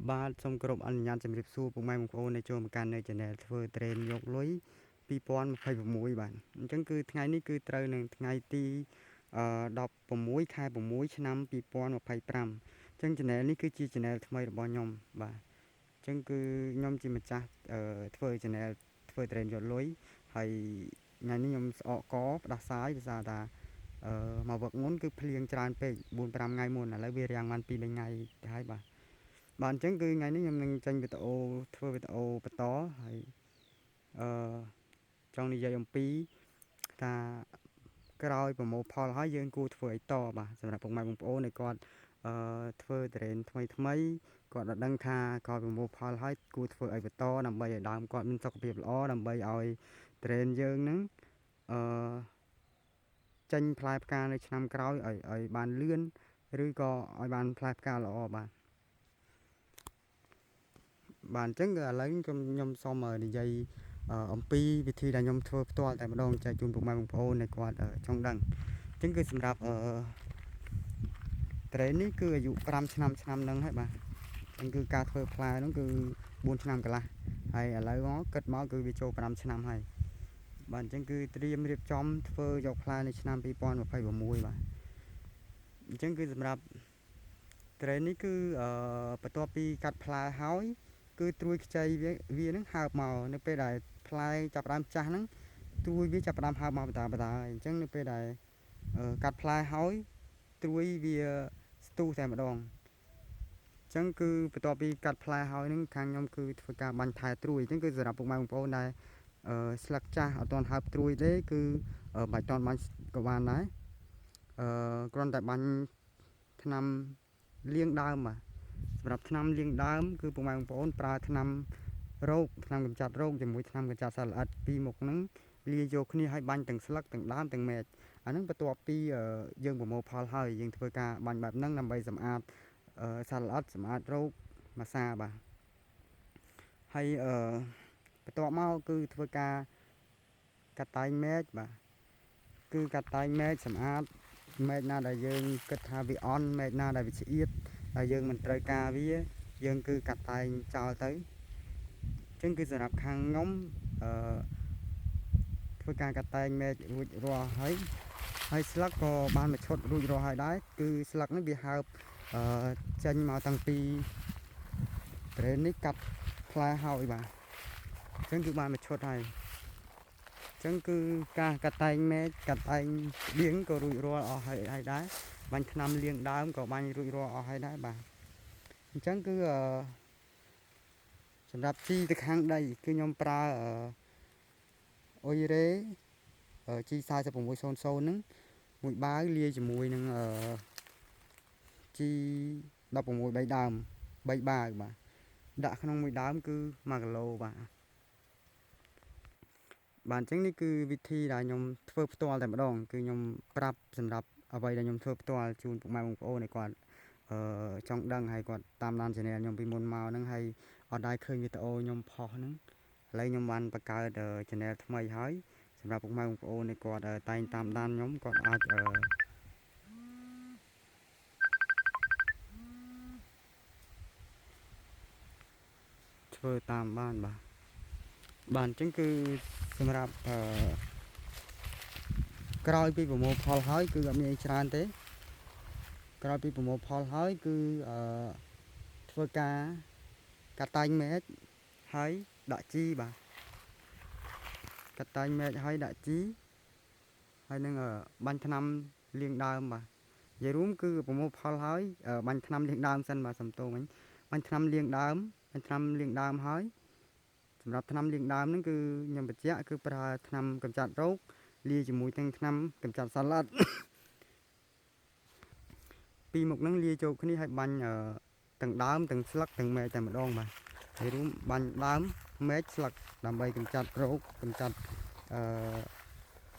បាទសូមគោរពអនុញ្ញាតជម្រាបសួរពុកម៉ែបងប្អូនដែលចូលមកកាន់នៅ Channel ធ្វើ Train យកលុយ2026បាទអញ្ចឹងគឺថ្ងៃនេះគឺត្រូវនឹងថ្ងៃទី16 ខែ 6 ឆ្នាំ2025អញ្ចឹង Channel នេះគឺជា Channel ថ្មីរបស់ខ្ញុំបាទអញ្ចឹងគឺខ្ញុំជាម្ចាស់ធ្វើ Channel ធ្វើ Train យកលុយហើយថ្ងៃនេះខ្ញុំស្អកកផ្ដាសាយភាសាថាមកវឹកមុនគឺភ្លៀងច្រើនពេក 4-5 ថ្ងៃមុនឥឡូវវារាំងបាន 2-3 ថ្ងៃទៅហើយបាទអញ្ចឹងគឺថ្ងៃនេះខ្ញុំនឹងចេញវីដេអូធ្វើវីដេអូបន្តហើយចង់និយាយអំពីថាក្រោយប្រមូលផលហើយយើងគួរធ្វើអីតបាទសម្រាប់ពុកម៉ែបងប្អូនដែលគាត់ធ្វើ Train ថ្មីគាត់đãដឹងថាក្រោយប្រមូលផលហើយគួរធ្វើអីបន្តដើម្បីឲ្យដើមគាត់មានសុខភាពល្អដើម្បីឲ្យ Train យើងនឹងចេញផ្លែផ្កានៅឆ្នាំក្រោយឲ្យបានលឿនឬក៏ឲ្យបានផ្លែផ្កាល្អបាទអញ្ចឹងឥឡូវខ្ញុំសូមនិយាយអំពីវិធីដែលខ្ញុំធ្វើផ្ទាល់តែម្ដងចែកជូនពុកម៉ែបងប្អូនដែលគាត់ចង់ដឹងអញ្ចឹងគឺសម្រាប់Train នេះគឺអាយុ5ឆ្នាំហ្នឹងហើយបាទអញ្ចឹងគឺការធ្វើផ្លែហ្នឹងគឺ4ឆ្នាំកន្លះហើយឥឡូវមកគិតមកគឺវាចូល5ឆ្នាំហើយបាទអញ្ចឹងគឺត្រៀមរៀបចំធ្វើយកផ្លែនៅឆ្នាំ2026បាទអញ្ចឹងគឺសម្រាប់ Train នេះគឺបន្ទាប់ពីកាត់ផ្លែហើយគឺត្រួយខ្ចីវានឹងហើបមកនៅពេលដែលផ្លែចាប់ផ្ដើមចាស់ហ្នឹងត្រួយវាចាប់ផ្ដើមហើបមកបន្តអញ្ចឹងនៅពេលដែលកាត់ផ្លែហើយត្រួយវាស្ទុះតែម្ដងអញ្ចឹងគឺបន្ទាប់ពីកាត់ផ្លែហើយហ្នឹងខាងខ្ញុំគឺធ្វើការបាញ់ថែត្រួយអញ្ចឹងគឺសម្រាប់ពុកម៉ែបងប្អូនដែលស្លឹកចាស់អត់ទាន់ហើបត្រួយទេគឺបាច់ទាន់បាញ់ក៏បានដែរគ្រាន់តែបាញ់ថ្នាំលាងដើមបាទសម្រាប់ថ្នាំលាងដើមគឺពុកម៉ែបងប្អូនប្រើថ្នាំរោគថ្នាំកម្ចាត់រោគជាមួយថ្នាំកម្ចាត់សត្វល្អិតពីរមុខហ្នឹងលាយយកគ្នាឲ្យបាញ់ទាំងស្លឹកទាំងដើមទាំងមែកអាហ្នឹងបន្ទាប់ពីយើងប្រមូលផលហើយយើងធ្វើការបាញ់បែបហ្នឹងដើម្បីសម្អាតសត្វល្អិតសម្អាតរោគម៉ាសាបាទហើយបន្ទាប់មកគឺធ្វើការកាត់តែងមែកបាទគឺកាត់តែងមែកសម្អាតមែកណាដែលយើងគិតថាវាអន់មែកណាដែលវាឆ្អៀតដែលយើងមិនត្រូវការវាយើងគឺកាត់តែងចោលទៅអញ្ចឹងគឺសម្រាប់ខាងខ្ញុំធ្វើការកាត់តែងមែករួចរាល់ហើយស្លឹកក៏បានមកឈុតរួចរាល់ហើយដែរគឺស្លឹកនេះវាហើបចេញមកតាំងពី Train នេះកាត់ផ្លែហើយបាទអញ្ចឹងគឺបានមកឈុតហើយអញ្ចឹងគឺការកាត់តែងមែកកាត់តែងលាងក៏រួចរាល់អស់ហើយដែរបាញ់ថ្នាំលាងដើមក៏បាញ់រួចរាល់អស់ហើយដែរបាទអញ្ចឹងគឺសម្រាប់ជីទៅខាងដីគឺខ្ញុំប្រើអ៊ុយរ៉េជី4600ហ្នឹងមួយបាវលាយជាមួយនឹងជី16 3ដើម3បាវបាទដាក់ក្នុងមួយដើមគឺ1គីឡូបាទអញ្ចឹងនេះគឺវិធីដែលខ្ញុំធ្វើផ្ទាល់តែម្ដងគឺខ្ញុំប្រាប់សម្រាប់អ្វីដែលខ្ញុំធ្វើផ្ទាល់ជូនពុកម៉ែបងប្អូនឲ្យគាត់ចង់ដឹងហើយគាត់តាមដាន Channel ខ្ញុំពីមុនមកហ្នឹងហើយអត់ដែរឃើញវីដេអូខ្ញុំផុសហ្នឹងឥឡូវខ្ញុំបានបង្កើត Channel ថ្មីហើយសម្រាប់ពុកម៉ែបងប្អូនដែលគាត់តែងតាមដានខ្ញុំគាត់អាចធ្វើតាមបានបាទអញ្ចឹងគឺសម្រាប់ក្រោយពីប្រមូលផលហើយគឺអត់មានអីច្រើនទេក្រោយពីប្រមូលផលហើយគឺធ្វើការកាត់តែងមែកហើយដាក់ជីបាទកាត់តែងមែកហើយដាក់ជីហើយនឹងបាញ់ថ្នាំលាងដើមបាទនិយាយរួមគឺប្រមូលផលហើយបាញ់ថ្នាំលាងដើមសិនបាទសំទោសវិញបាញ់ថ្នាំលាងដើមហើយសម្រាប់ថ្នាំលាងដើមហ្នឹងគឺខ្ញុំបញ្ជាក់គឺប្រើថ្នាំកម្ចាត់រោគលាយជាមួយនឹងថ្នាំកម្ចាត់សត្វល្អិតពីរមុខហ្នឹងលាយចូលគ្នាហើយបាញ់ទាំងដើមទាំងស្លឹកទាំងមែកតែម្ដងបាទហើយរួមបាញ់ដើមមែកស្លឹកដើម្បីកម្ចាត់រោគកម្ចាត់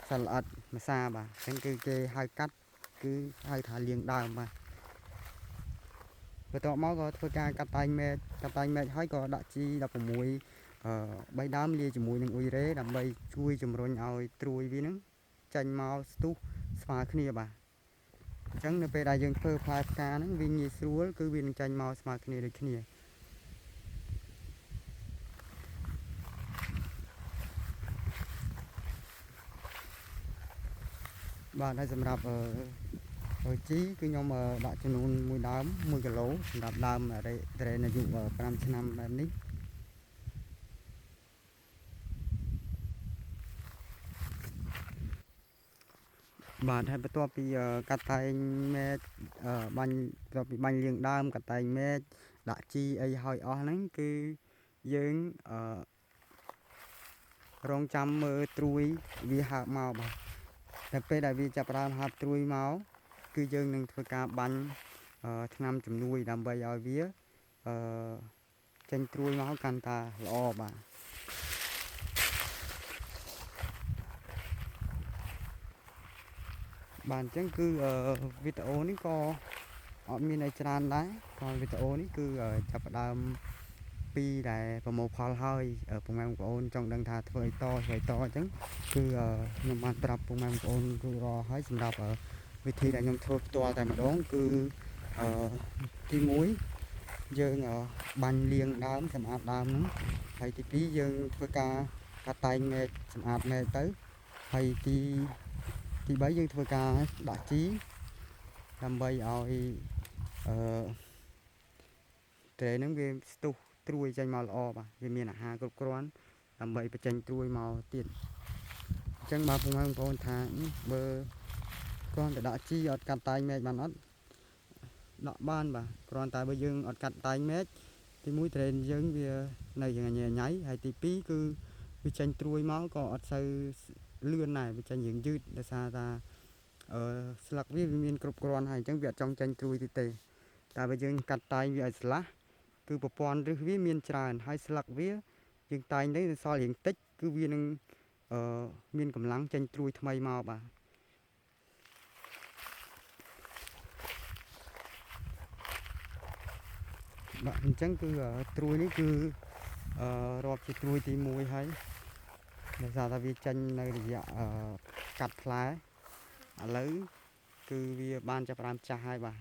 សត្វល្អិតម្សាបាទអញ្ចឹងគឺគេហៅកាត់គឺហៅថាលាងដើមបាទបន្ទាប់មកក៏ធ្វើការកាត់តែងមែកហើយក៏ដាក់ជី16 3ដើមលាយជាមួយនឹងអ៊ុយរ៉េដើម្បីជួយជំរុញឲ្យត្រួយវានឹងចេញមកស្ទុះស្មើគ្នាបាទអញ្ចឹងនៅពេលដែលយើងធ្វើផ្លែផ្កាហ្នឹងវាងាយស្រួលគឺវានឹងចេញមកស្មើគ្នាដូចគ្នា បាទហើយសម្រាប់ជីគឺខ្ញុំដាក់ចំនួន1ដើម1គីឡូសម្រាប់ដើមត្រេនអាយុ5ឆ្នាំបែបនេះបាទហើយបន្ទាប់ពីកាត់តែងមែកបាញ់បន្ទាប់ពីបាញ់លាងដើមកាត់តែងមែកដាក់ជីអីហើយអស់ហ្នឹងគឺយើងរងចាំមើលត្រួយវាហើបមកបាទតែពេលដែលវាចាប់ផ្ដើមហើបត្រួយមកគឺយើងនឹងធ្វើការបាញ់ថ្នាំជំនួយដើម្បីឲ្យវាចេញត្រួយមកកាន់តែល្អបាទបាទអញ្ចឹងគឺវីដេអូនេះក៏អត់មានអីច្រើនដែរក៏វីដេអូនេះគឺចាប់ផ្ដើមពីដែលប្រមូលផលហើយពុកម៉ែបងប្អូនចង់ដឹងថាធ្វើអីតអញ្ចឹងគឺខ្ញុំបានប្រាប់ពុកម៉ែបងប្អូនរួចរាល់ហើយសម្រាប់វិធីដែលខ្ញុំធ្វើផ្ទាល់តែម្ដងគឺទី1យើងបាញ់លាងដើមសម្អាតដើមហ្នឹងហើយទី2យើងធ្វើការកាត់តែងមែកសម្អាតមែកទៅហើយទី3យើងធ្វើការដាក់ជីដើម្បីឲ្យត្រេហ្នឹងវាស្ទុះត្រួយចេញមកល្អបាទវាមានអាហារគ្រប់គ្រាន់ដើម្បីបញ្ចេញត្រួយមកទៀតអញ្ចឹងបាទពុកម៉ែបងប្អូនថាបើគ្រាន់តែដាក់ជីអត់កាត់តែងមែកបានអត់ដាក់បានបាទគ្រាន់តែបើយើងអត់កាត់តែងមែកទី1ត្រេនយើងវានៅយ៉ាងញ៉ៃហើយទី2គឺវាចេញត្រួយមកក៏អត់សូវលឿនដែរវាចេញយើងយឺតដោយសារថាស្លឹកវាមានគ្រប់គ្រាន់ហើយអញ្ចឹងវាអត់ចង់ចេញត្រួយទៀតទេតែបើយើងកាត់តែងវាឲ្យស្លាស់គឺប្រព័ន្ធឫសវាមានច្រើនហើយស្លឹកវាយើងតែងទៅសល់រៀងតិចគឺវានឹងមានកម្លាំងចេញត្រួយថ្មីមកបាទអញ្ចឹងគឺត្រួយនេះគឺរាប់ជាត្រួយទី1ហើយដោយសារថាវាចេញនៅរយៈកាត់ផ្លែឥឡូវគឺវាបានចាប់ផ្ដើមចាស់ហើយបាទ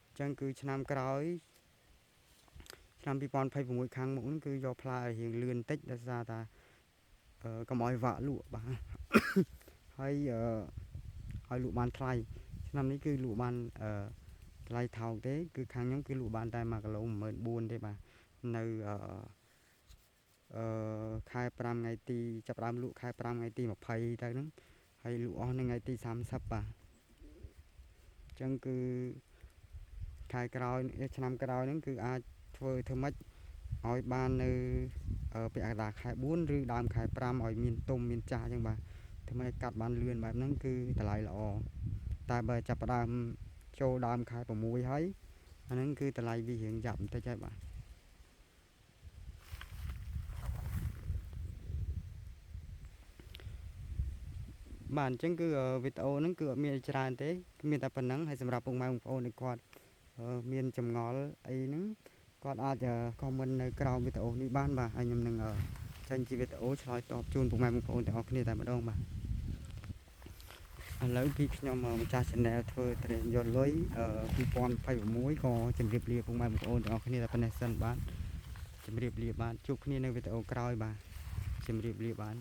អញ្ចឹងគឺឆ្នាំក្រោយឆ្នាំ2026ខាងមុខហ្នឹងគឺយកផ្លែឲ្យរៀងលឿនបន្តិចដោយសារថាកុំឲ្យវាក់លក់បាទហើយឲ្យលក់បានថ្លៃឆ្នាំនេះគឺលក់បានថ្លៃថោកទេគឺខាងខ្ញុំគឺលក់បានតែ1គីឡូ14000ទេបាទនៅខែ5ថ្ងៃទីចាប់ផ្ដើមលក់ខែ5ថ្ងៃទី20ទៅហ្នឹងហើយលក់អស់នៅថ្ងៃទី30បាទអញ្ចឹងគឺខែក្រោយឆ្នាំក្រោយហ្នឹងគឺអាចធ្វើម៉េចឲ្យបាននៅពាក់កណ្ដាលខែ4ឬដើមខែ5ឲ្យមានទុំមានចាស់អញ្ចឹងបាទធ្វើម៉េចកាត់បានលឿនបែបហ្នឹងគឺតម្លៃល្អតែបើចាប់ផ្ដើមចូលដើមខែ6ហើយអាហ្នឹងគឺតម្លៃវារៀងយ៉ាប់បន្តិចហើយបាទបាទអញ្ចឹងគឺវីដេអូហ្នឹងគឺអត់មានច្រើនទេមានតែប៉ុណ្្នឹងហើយសម្រាប់ពុកម៉ែបងប្អូនគាត់មានចម្ងល់អីហ្នឹងគាត់អាចខមមិននៅក្រោមវីដេអូនេះបានបាទហើយខ្ញុំនឹងចេញជាវីដេអូឆ្លើយតបជូនពុកម៉ែបងប្អូនទាំងអស់គ្នាតែម្ដងបាទឥឡូវពីខ្ញុំម្ចាស់ channel ធ្វើត្រេនយកលុយ2026ក៏ជម្រាបលាពុកម៉ែបងប្អូនទាំងអស់គ្នាតែប៉ុណ្ណេះសិនបាទជម្រាបលាបាទជួបគ្នានៅវីដេអូក្រោយបាទជម្រាបលាបាទ